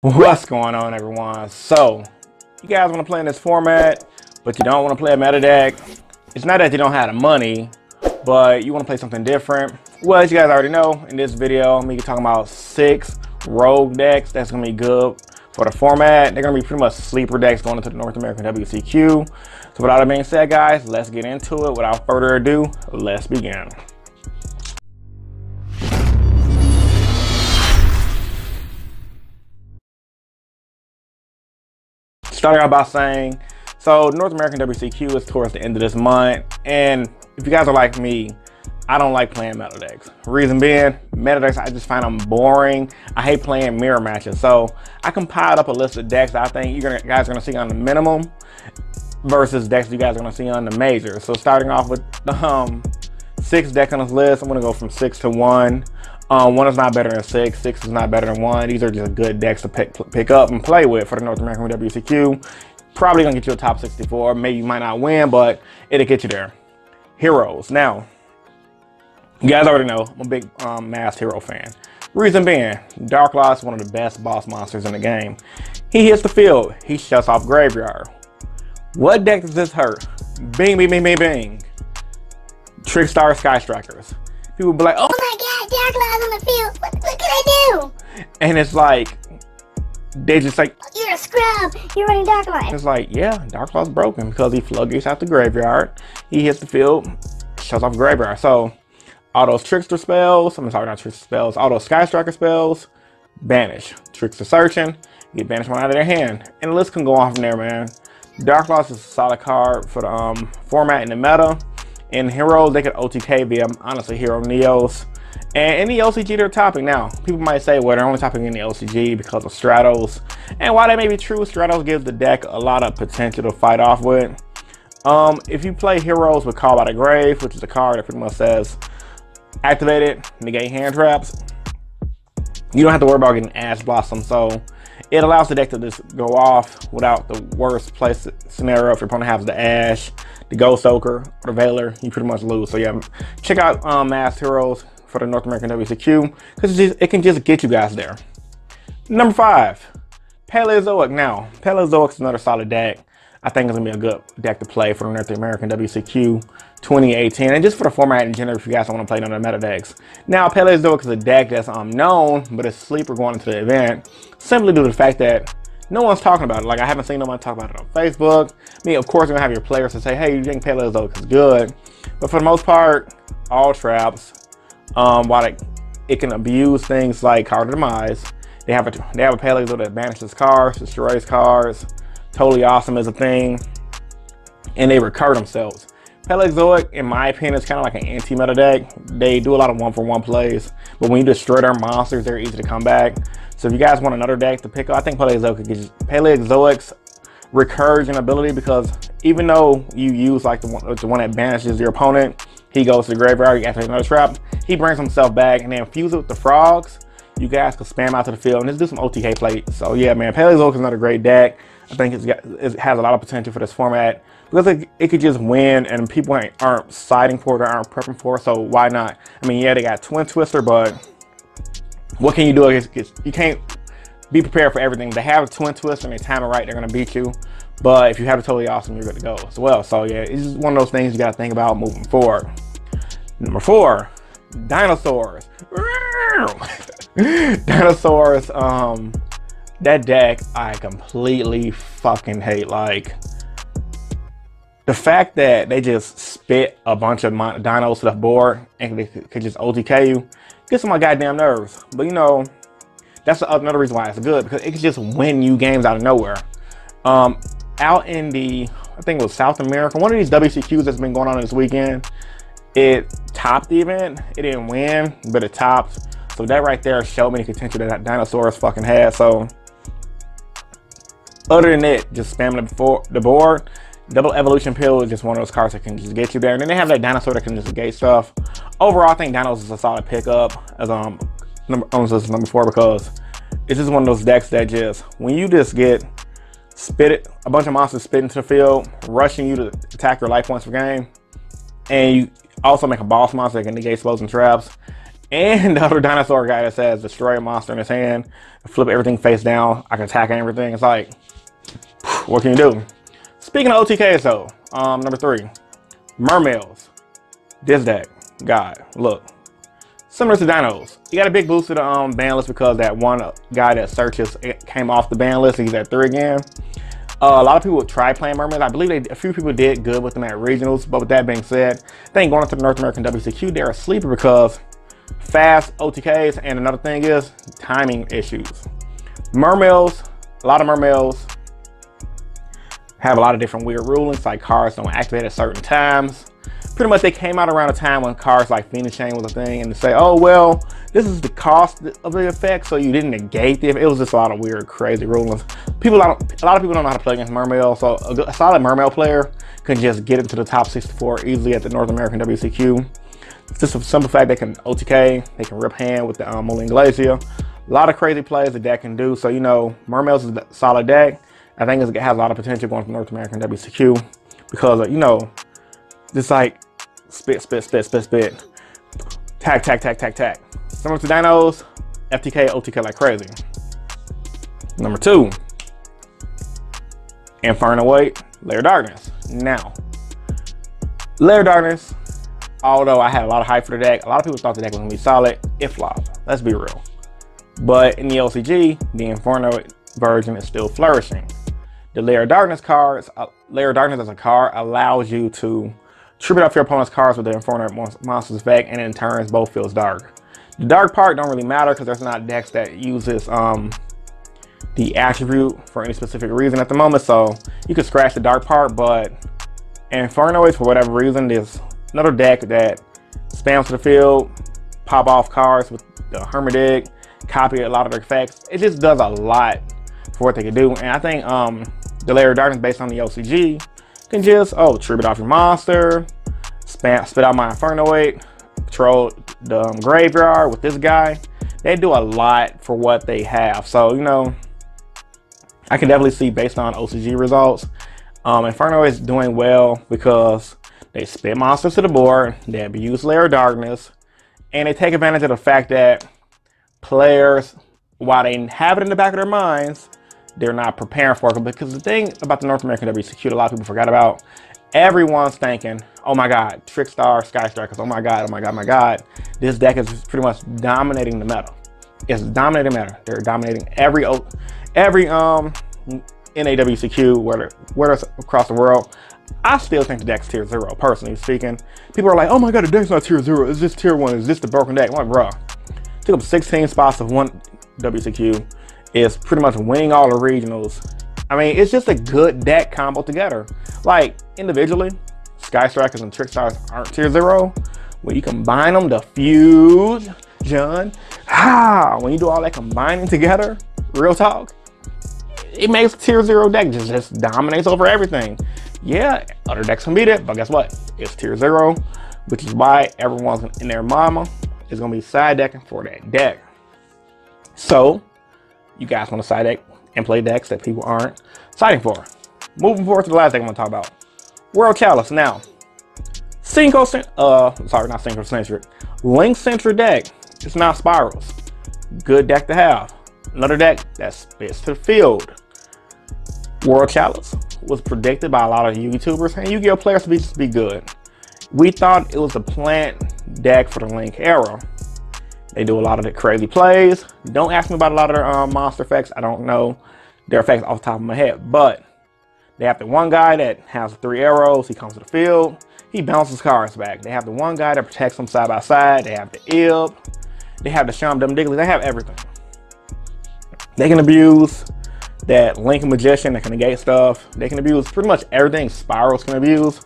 What's going on, everyone? So you guys want to play in this format, but you don't want to play a meta deck. It's not that you don't have the money, but you want to play something different. Well, as you guys already know, in this video I'm going to be talking about 6 rogue decks that's going to be good for the format. They're going to be pretty much sleeper decks going into the North American WCQ. So with all that being said, guys, let's get into it. Without further ado, let's begin. Starting out by saying, so North American WCQ is towards the end of this month, and if you guys are like me, I don't like playing meta decks. Reason being, meta decks, I just find them boring. I hate playing mirror matches. So I compiled up a list of decks that I think you guys are gonna see on the minimum versus decks you guys are gonna see on the major. So starting off with the 6 decks on this list, I'm gonna go from 6 to 1. 1 is not better than 6, 6 is not better than 1. These are just good decks to pick up and play with for the North American WCQ. Probably gonna get you a top 64. Maybe you might not win, but it'll get you there. Heroes. Now, you guys already know I'm a big masked hero fan. Reason being, Dark Law is one of the best boss monsters in the game. He hits the field, he shuts off graveyard. What deck does this hurt? Bing, bing, bing, bing, bing. Trickstar Sky Strikers. People be like, oh my god, Dark Law's on the field. What can I do? And it's like, they just like, you're a scrub, you're running Dark Law. It's like, yeah, Dark Law's broken because he floodgates out the graveyard. He hits the field, shuts off graveyard. So all those trickster spells, I'm sorry, not trickster spells, all those Sky Striker spells, banish. Trickster searching, get banished one out of their hand. And the list can go on from there, man. Dark Law is a solid card for the format in the meta. In Heroes, they could OTK via, honestly, Hero Neos. And in the LCG, they're topping now. People might say, well, they're only topping in the LCG because of Stratos. And while that may be true, Stratos gives the deck a lot of potential to fight off with. If you play Heroes with Call by the Grave, which is a card that pretty much says, activated, negate hand traps, you don't have to worry about getting Ash Blossom. So it allows the deck to just go off without the worst place scenario. If your opponent has the Ash, the Ghost Soaker, or the Veiler, you pretty much lose. So yeah, check out Masked Heroes for the North American WCQ, because it can just get you guys there. Number 5, PALEOZOIC. Now, PALEOZOIC is another solid deck. I think it's gonna be a good deck to play for the North American WCQ 2018, and just for the format in general if you guys don't want to play none of the meta decks. Now, PALEOZOIC is a deck that's known, but it's sleeper going into the event, simply due to the fact that no one's talking about it. Like, I haven't seen no one talk about it on Facebook. I mean, of course, you're gonna have your players to say, hey, you think PALEOZOIC is good, but for the most part, all traps. While it can abuse things like card demise, they have a PALEOZOIC that banishes cards, destroys cards. Totally Awesome is a thing, and they recur themselves. PALEOZOIC, in my opinion, is kind of like an anti-meta deck. They do a lot of 1-for-1 plays, but when you destroy their monsters, they're easy to come back. So if you guys want another deck to pick up, I think PALEOZOIC's recursion ability, because even though you use like the one that banishes your opponent, he goes to the graveyard, you activate another trap, he brings himself back, and then fuse it with the frogs, you guys can spam out to the field and just do some OTK play. So yeah, man, PALEOZOIC is another great deck. I think it has a lot of potential for this format, because it could just win and people aren't siding for it or aren't prepping for it, so why not? I mean, yeah, they got Twin Twister, but what can you do? You can't be prepared for everything. They have a Twin Twister and they time it right, they're gonna beat you. But if you have a Totally Awesome, you're good to go as well. So yeah, it's just one of those things you gotta think about moving forward. Number 4, dinosaurs. Dinosaurs, that deck I completely fucking hate. Like, the fact that they just spit a bunch of dinos to the board and they could just OTK you gets on my goddamn nerves. But you know, that's another reason why it's good, because it can just win you games out of nowhere. Out in the, I think it was South America, one of these WCQs that's been going on this weekend, it topped the event. It didn't win, but it topped. So that right there showed me the potential that dinosaurs fucking had. So other than that, just spamming the board. Double Evolution Pill is just one of those cards that can just get you there. And then they have that dinosaur that can just negate stuff. Overall, I think Dinos is a solid pickup as number 4, because it's just one of those decks that just, when you just get a bunch of monsters spit into the field, rushing you to attack your life points per game, and you also make a boss monster that can negate spells and traps, And the other dinosaur guy that says destroy a monster in his hand, flip everything face down, I can attack everything. It's like, what can you do? Speaking of OTKs though, number 3, Mermails. This deck, God, look. Similar to Dinos. You got a big boost to the ban list because that one guy that searches came off the ban list. He's at 3 again. A lot of people try playing Mermails. I believe a few people did good with them at regionals. But with that being said, I think going into the North American WCQ, they're a sleeper because fast OTKs, and another thing is timing issues. Mermails, a lot of Mermails have a lot of different weird rulings, like cards don't activate at certain times. Pretty much they came out around a time when cards like Phoenix Chain was a thing, and they say, oh well, this is the cost of the effect, so you didn't negate the effect. It was just a lot of weird, crazy rulings. A lot of people don't know how to play against Mermail, so a solid Mermail player can just get into the top 64 easily at the North American WCQ. It's just a simple fact they can OTK, they can rip hand with the Moline Glacier. A lot of crazy plays the deck can do, so you know, Mermails is a solid deck. I think it has a lot of potential going to North American WCQ because, you know, just like spit, tag. Similar to Dinos, FTK, OTK like crazy. Number 2, INFERNOID, LAIR Darkness. Now, LAIR Darkness, although I had a lot of hype for the deck, a lot of people thought the deck was gonna be solid. It flopped, let's be real. But in the LCG, the INFERNOID version is still flourishing. The LAIR Darkness cards, LAIR Darkness as a card allows you to tribute off your opponent's cards with the INFERNOID monster's effect, and in turns both feels dark. The dark part don't really matter because there's not decks that uses the attribute for any specific reason at the moment, so you can scratch the dark part. But INFERNOID, for whatever reason, there's another deck that spams to the field, pop off cards with the HARMADIK, copy a lot of their effects. It just does a lot for what they can do, and I think the LAIR Darkness based on the OCG can just tribute off your monster, spit out my INFERNOID, control the graveyard with this guy. They do a lot for what they have, so you know, I can definitely see based on OCG results, INFERNOID is doing well because they spit monsters to the board, they abuse LAIR Darkness, and they take advantage of the fact that players, while they have it in the back of their minds, they're not preparing for it. Because the thing about the North American WCQ, a lot of people forgot about, everyone's thinking, oh my God, Trickstar, Sky Strikers, oh my God, this deck is pretty much dominating the meta. It's dominating the meta. They're dominating every NAWCQ, whether it's across the world. I still think the deck's tier 0, personally speaking. People are like, oh my God, the deck's not tier 0, it's just tier 1, it's just the broken deck. I'm like, bruh, took up 16 spots of one WCQ, is pretty much winning all the regionals. I mean, it's just a good deck combo together. Like, individually, Sky Strikers and Trickstars aren't tier 0. When you combine them, the fusion, when you do all that combining together, real talk, it makes a tier 0 deck, just dominates over everything. Yeah, other decks can beat it, but guess what? It's tier 0, which is why everyone's in their mama is gonna be side decking for that deck. So, you guys want to side deck and play decks that people aren't siding for. Moving forward to the last deck I'm gonna talk about, World Chalice. Now, Link-centric deck. It's not Spirals. Good deck to have. Another deck that spits to the field. World Chalice was predicted by a lot of YouTubers and Yu-Gi-Oh players to just be good. We thought it was a plant deck for the Link era. They do a lot of the crazy plays. Don't ask me about a lot of their monster effects. I don't know their effects off the top of my head, but they have the one guy that has 3 arrows. He comes to the field. He bounces cards back. They have the one guy that protects them side by side. They have the Ib. They have the Shum Dum Diggly. They have everything. They can abuse that Link Magician that can negate stuff. They can abuse pretty much everything Spirals can abuse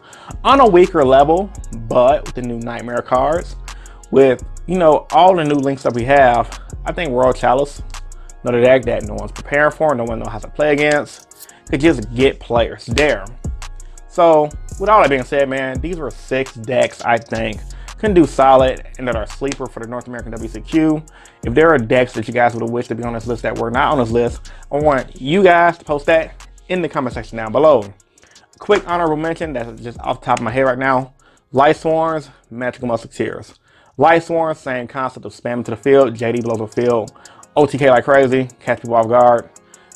on a weaker level, but with the new Nightmare cards, with, you know, all the new links that we have, I think World Chalice, another deck that no one's preparing for, no one knows how to play against, could just get players there. So with all that being said, man, these were 6 decks I think can do solid and that are sleeper for the North American WCQ. If there are decks that you guys would have wished to be on this list that were not on this list, I want you guys to post that in the comment section down below. Quick honorable mention that's just off the top of my head right now, Light Swarms, Magical Musketeers. Light Sworn, same concept of spamming to the field. JD blows the field. OTK like crazy, catch people off guard.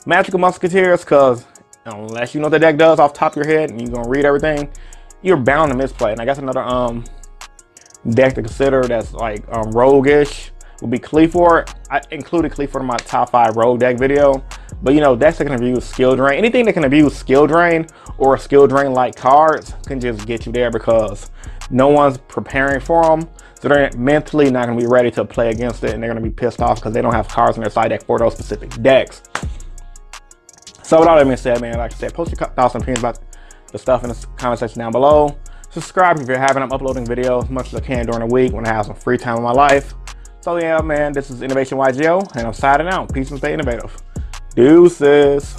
Magical Musketeers, because unless you know what the deck does off the top of your head and you're going to read everything, you're bound to misplay. And I guess another deck to consider that's like roguish would be Cleaford. I included Cleaford in my top 5 rogue deck video. But you know, decks that can abuse skill drain. Anything that can abuse skill drain or skill drain like cards can just get you there, because no one's preparing for them. So they're mentally not going to be ready to play against it, and they're going to be pissed off because they don't have cards in their side deck for those specific decks. So with all that being said, man, like I said, post your thoughts and opinions about the stuff in the comment section down below. Subscribe if you're having. I'm uploading videos as much as I can during the week when I have some free time in my life. So yeah, man, this is InnovationYGO, and I'm signing out. Peace and stay innovative. Deuces.